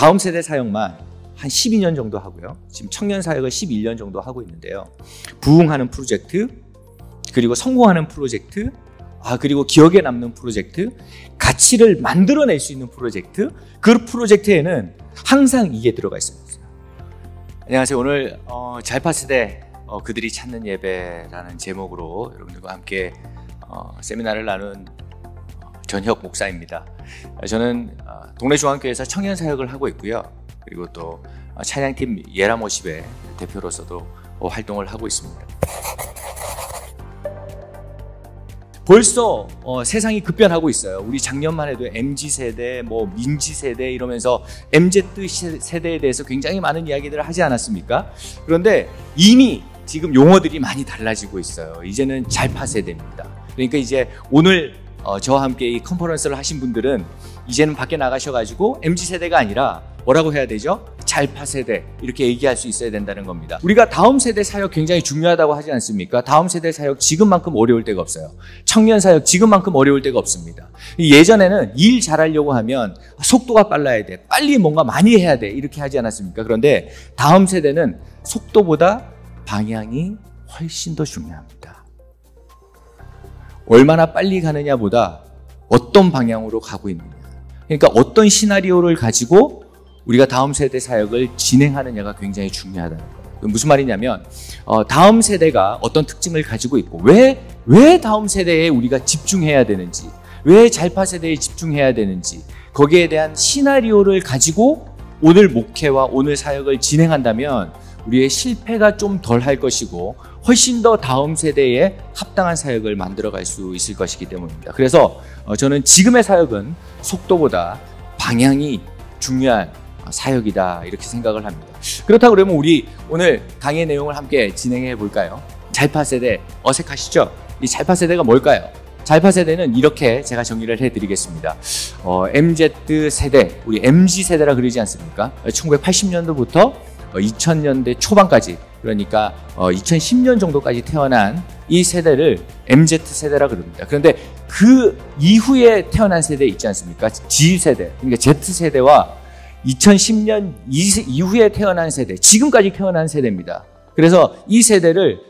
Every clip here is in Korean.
다음 세대 사역만 한 12년 정도 하고요. 지금 청년 사역을 11년 정도 하고 있는데요. 부흥하는 프로젝트, 그리고 성공하는 프로젝트, 그리고 기억에 남는 프로젝트, 가치를 만들어낼 수 있는 프로젝트, 그 프로젝트에는 항상 이게 들어가 있습니다. 안녕하세요. 오늘 잘파 세대 그들이 찾는 예배라는 제목으로 여러분들과 함께 세미나를 나눈 전혁 목사입니다. 저는 동네 중앙교회에서 청년 사역을 하고 있고요. 그리고 또 찬양팀 예라모십의 대표로서도 활동을 하고 있습니다. 벌써 세상이 급변하고 있어요. 우리 작년만 해도 MZ세대, 민지세대 이러면서 MZ세대에 대해서 굉장히 많은 이야기들을 하지 않았습니까? 그런데 이미 지금 용어들이 많이 달라지고 있어요. 이제는 잘파 세대입니다. 그러니까 이제 오늘 저와 함께 이 컨퍼런스를 하신 분들은 이제는 밖에 나가셔가지고 MZ세대가 아니라 뭐라고 해야 되죠? 잘파 세대 이렇게 얘기할 수 있어야 된다는 겁니다. 우리가 다음 세대 사역 굉장히 중요하다고 하지 않습니까? 다음 세대 사역 지금만큼 어려울 때가 없어요. 청년 사역 지금만큼 어려울 때가 없습니다. 예전에는 일 잘하려고 하면 속도가 빨라야 돼, 빨리 뭔가 많이 해야 돼 이렇게 하지 않았습니까? 그런데 다음 세대는 속도보다 방향이 훨씬 더 중요합니다. 얼마나 빨리 가느냐보다 어떤 방향으로 가고 있느냐, 그러니까 어떤 시나리오를 가지고 우리가 다음 세대 사역을 진행하느냐가 굉장히 중요하다는 거예요. 무슨 말이냐면 다음 세대가 어떤 특징을 가지고 있고 왜 다음 세대에 우리가 집중해야 되는지, 왜 잘파 세대에 집중해야 되는지, 거기에 대한 시나리오를 가지고 오늘 목회와 오늘 사역을 진행한다면 우리의 실패가 좀 덜 할 것이고 훨씬 더 다음 세대에 합당한 사역을 만들어갈 수 있을 것이기 때문입니다. 그래서 저는 지금의 사역은 속도보다 방향이 중요한 사역이다 이렇게 생각을 합니다. 그렇다고 그러면 우리 오늘 강의 내용을 함께 진행해 볼까요? 잘파 세대 어색하시죠? 이 잘파 세대가 뭘까요? 잘파 세대는 이렇게 제가 정리를 해드리겠습니다. MZ 세대, 우리 MZ 세대라 그러지 않습니까? 1980년도부터 2000년대 초반까지, 그러니까 2010년 정도까지 태어난 이 세대를 MZ 세대라 그럽니다. 그런데 그 이후에 태어난 세대 있지 않습니까? G 세대, 그러니까 Z 세대와 2010년 이후에 태어난 세대, 지금까지 태어난 세대입니다. 그래서 이 세대를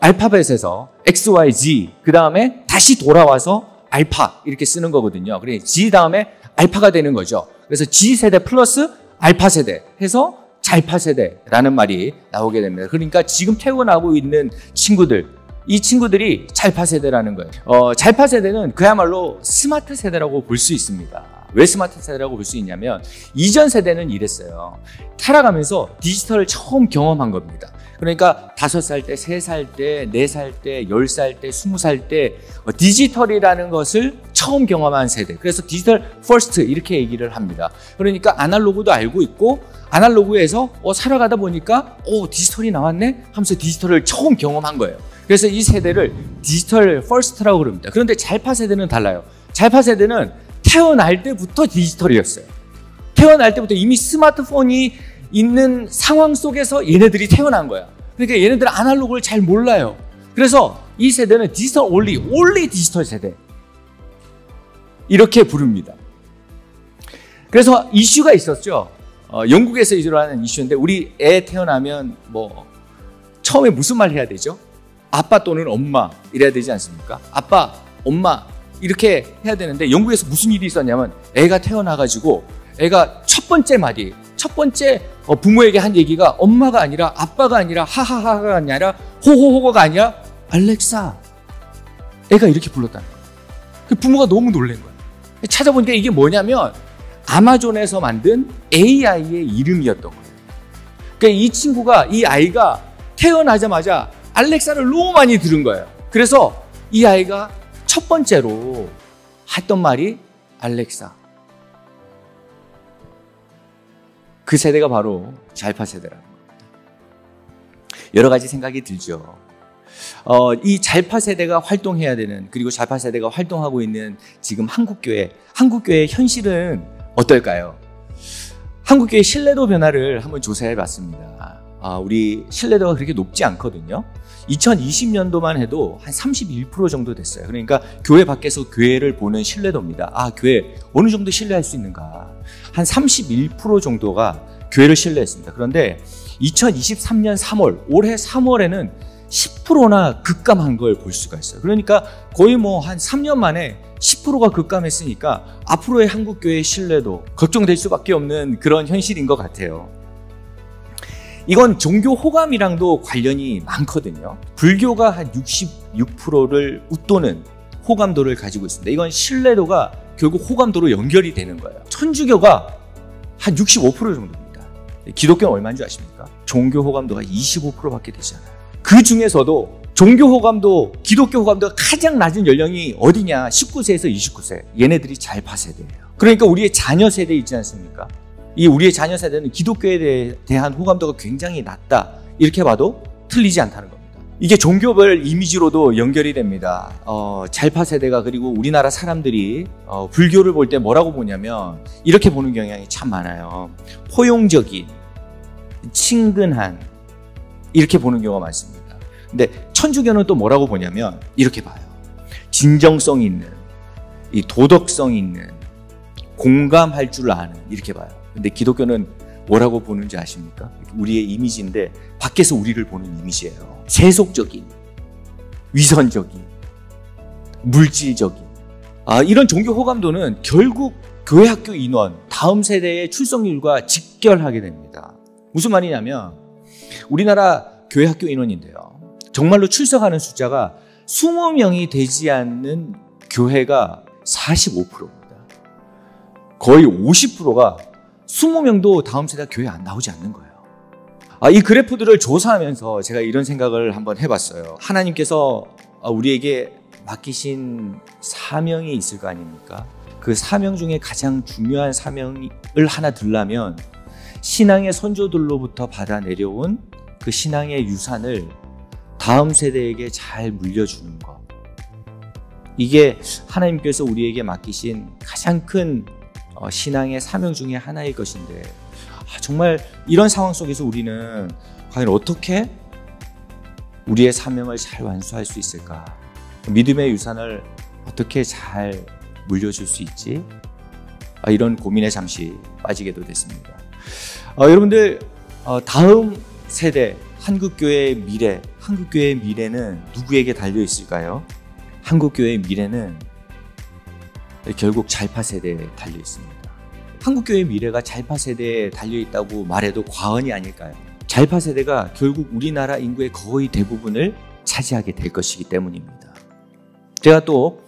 알파벳에서 X, Y, Z, 그 다음에 다시 돌아와서 알파 이렇게 쓰는 거거든요. 그러니까 G 다음에 알파가 되는 거죠. 그래서 G 세대 플러스 알파 세대 해서 잘파 세대라는 말이 나오게 됩니다. 그러니까 지금 태어나고 있는 친구들, 이 친구들이 잘파 세대라는 거예요. 잘파 세대는 그야말로 스마트 세대라고 볼 수 있습니다. 왜 스마트 세대라고 볼 수 있냐면 이전 세대는 이랬어요. 살아가면서 디지털을 처음 경험한 겁니다. 그러니까 5살 때, 3살 때, 4살 때, 10살 때, 20살 때 디지털이라는 것을 처음 경험한 세대. 그래서 디지털 퍼스트 이렇게 얘기를 합니다. 그러니까 아날로그도 알고 있고 아날로그에서 살아가다 보니까 디지털이 나왔네 하면서 디지털을 처음 경험한 거예요. 그래서 이 세대를 디지털 퍼스트라고 그럽니다. 그런데 잘파 세대는 달라요. 잘파 세대는 태어날 때부터 디지털이었어요. 태어날 때부터 이미 스마트폰이 있는 상황 속에서 얘네들이 태어난 거야. 그러니까 얘네들은 아날로그를 잘 몰라요. 그래서 이 세대는 디지털 올리 디지털 세대 이렇게 부릅니다. 그래서 이슈가 있었죠. 영국에서 일어나는 이슈인데 우리 애 태어나면 처음에 무슨 말 해야 되죠? 아빠 또는 엄마 이래야 되지 않습니까? 아빠, 엄마 이렇게 해야 되는데 영국에서 무슨 일이 있었냐면 애가 태어나가지고 애가 첫 번째 부모에게 한 얘기가 엄마가 아니라 아빠가 아니라 하하하가 아니라 호호호가 아니라 알렉사, 애가 이렇게 불렀다는 거예요. 부모가 너무 놀란 거예요. 찾아보니까 이게 뭐냐면 아마존에서 만든 AI의 이름이었던 거예요. 그러니까 이 아이가 태어나자마자 알렉사를 너무 많이 들은 거예요. 그래서 이 아이가 첫 번째로 했던 말이 알렉사. 그 세대가 바로 잘파 세대라는 겁니다. 여러 가지 생각이 들죠. 이 잘파 세대가 활동해야 되는, 그리고 잘파 세대가 활동하고 있는 지금 한국교회의 현실은 어떨까요? 한국교회 신뢰도 변화를 한번 조사해 봤습니다. 우리 신뢰도가 그렇게 높지 않거든요. 2020년도만 해도 한 31% 정도 됐어요. 그러니까 교회 밖에서 교회를 보는 신뢰도입니다. 교회 어느 정도 신뢰할 수 있는가? 한 31% 정도가 교회를 신뢰했습니다. 그런데 2023년 3월, 올해 3월에는 10%나 급감한 걸 볼 수가 있어요. 그러니까 거의 뭐 한 3년 만에 10%가 급감했으니까 앞으로의 한국교회의 신뢰도 걱정될 수밖에 없는 그런 현실인 것 같아요. 이건 종교 호감이랑도 관련이 많거든요. 불교가 한 66%를 웃도는 호감도를 가지고 있습니다. 이건 신뢰도가 결국 호감도로 연결이 되는 거예요. 천주교가 한 65% 정도입니다. 기독교는 얼마인 줄 아십니까? 종교 호감도가 25%밖에 되지 않아요. 그 중에서도 종교 호감도, 기독교 호감도가 가장 낮은 연령이 어디냐? 19세에서 29세. 얘네들이 잘파 세대예요. 그러니까 우리의 자녀 세대 있지 않습니까? 이 우리의 자녀 세대는 기독교에 대한 호감도가 굉장히 낮다. 이렇게 봐도 틀리지 않다는 겁니다. 이게 종교별 이미지로도 연결이 됩니다. 잘파 세대가, 그리고 우리나라 사람들이 불교를 볼 때 뭐라고 보냐면 이렇게 보는 경향이 참 많아요. 포용적인, 친근한, 이렇게 보는 경우가 많습니다. 근데 천주교는 또 뭐라고 보냐면 이렇게 봐요. 진정성 있는, 이 도덕성 있는, 공감할 줄 아는, 이렇게 봐요. 근데 기독교는 뭐라고 보는지 아십니까? 우리의 이미지인데 밖에서 우리를 보는 이미지예요. 세속적인, 위선적인, 물질적인. 이런 종교 호감도는 결국 교회 학교 인원, 다음 세대의 출석률과 직결하게 됩니다. 무슨 말이냐면 우리나라 교회 학교 인원인데요. 정말로 출석하는 숫자가 20명이 되지 않는 교회가 45%입니다. 거의 50%가 20명도 다음 세대 교회 안 나오지 않는 거예요. 이 그래프들을 조사하면서 제가 이런 생각을 한번 해봤어요. 하나님께서 우리에게 맡기신 사명이 있을 거 아닙니까? 그 사명 중에 가장 중요한 사명을 하나 들라면 신앙의 선조들로부터 받아 내려온 그 신앙의 유산을 다음 세대에게 잘 물려주는 것. 이게 하나님께서 우리에게 맡기신 가장 큰 신앙의 사명 중에 하나일 것인데, 정말 이런 상황 속에서 우리는 과연 어떻게 우리의 사명을 잘 완수할 수 있을까? 믿음의 유산을 어떻게 잘 물려줄 수 있지? 이런 고민에 잠시 빠지게도 됐습니다. 여러분들, 다음 세대 한국교회의 미래, 한국교회의 미래는 누구에게 달려 있을까요? 한국교회의 미래는 결국 잘파 세대에 달려 있습니다. 한국교회의 미래가 잘파 세대에 달려 있다고 말해도 과언이 아닐까요? 잘파 세대가 결국 우리나라 인구의 거의 대부분을 차지하게 될 것이기 때문입니다. 제가 또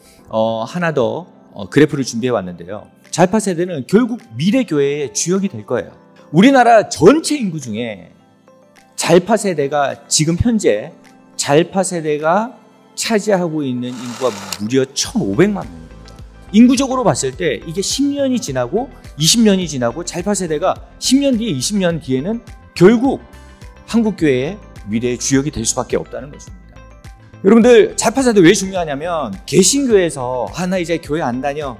하나 더 그래프를 준비해 왔는데요. 잘파 세대는 결국 미래 교회의 주역이 될 거예요. 우리나라 전체 인구 중에 잘파 세대가 지금 현재 잘파 세대가 차지하고 있는 인구가 무려 1,500만 명입니다. 인구적으로 봤을 때 이게 10년이 지나고 20년이 지나고 잘파 세대가 10년 뒤에 20년 뒤에는 결국 한국교회의 미래의 주역이 될 수밖에 없다는 것입니다. 여러분들, 잘파 세대 왜 중요하냐면 개신교에서 나 이제 교회 안 다녀.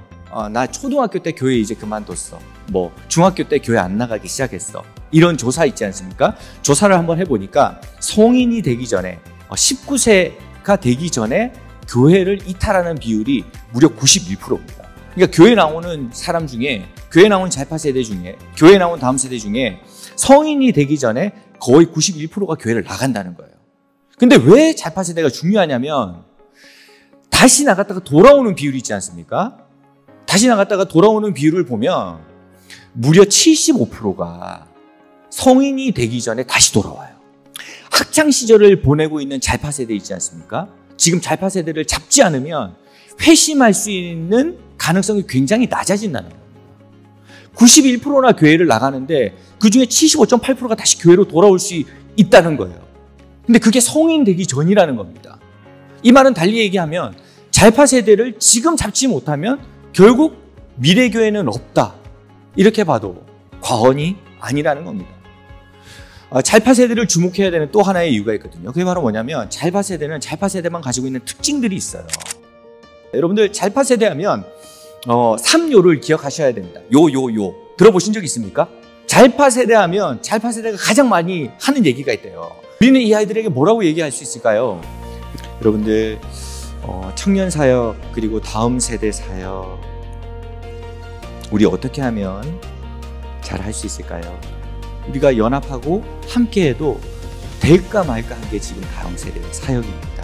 나 초등학교 때 교회 이제 그만뒀어. 중학교 때 교회 안 나가기 시작했어. 이런 조사 있지 않습니까? 조사를 한번 해보니까 성인이 되기 전에 19세가 되기 전에 교회를 이탈하는 비율이 무려 91%입니다. 그러니까 교회 나오는 사람 중에, 교회 나온 잘파 세대 중에, 교회 나온 다음 세대 중에 성인이 되기 전에 거의 91%가 교회를 나간다는 거예요. 근데 왜 잘파 세대가 중요하냐면 다시 나갔다가 돌아오는 비율이 있지 않습니까? 다시 나갔다가 돌아오는 비율을 보면 무려 75%가 성인이 되기 전에 다시 돌아와요. 학창 시절을 보내고 있는 잘파 세대 있지 않습니까? 지금 잘파 세대를 잡지 않으면 회심할 수 있는 가능성이 굉장히 낮아진다는 거예요. 91%나 교회를 나가는데 그중에 75.8%가 다시 교회로 돌아올 수 있다는 거예요. 근데 그게 성인 되기 전이라는 겁니다. 이 말은 달리 얘기하면 잘파 세대를 지금 잡지 못하면 결국 미래교회는 없다. 이렇게 봐도 과언이 아니라는 겁니다. 잘파 세대를 주목해야 되는 또 하나의 이유가 있거든요. 그게 바로 뭐냐면 잘파 세대는 잘파 세대만 가지고 있는 특징들이 있어요. 여러분들, 잘파 세대 하면 3요를 기억하셔야 됩니다. 요. 들어보신 적 있습니까? 잘파 세대 하면 잘파 세대가 가장 많이 하는 얘기가 있대요. 우리는 이 아이들에게 뭐라고 얘기할 수 있을까요? 여러분들, 청년 사역, 그리고 다음 세대 사역, 우리 어떻게 하면 잘 할 수 있을까요? 우리가 연합하고 함께해도 될까 말까 한 게 지금 다음 세대의 사역입니다.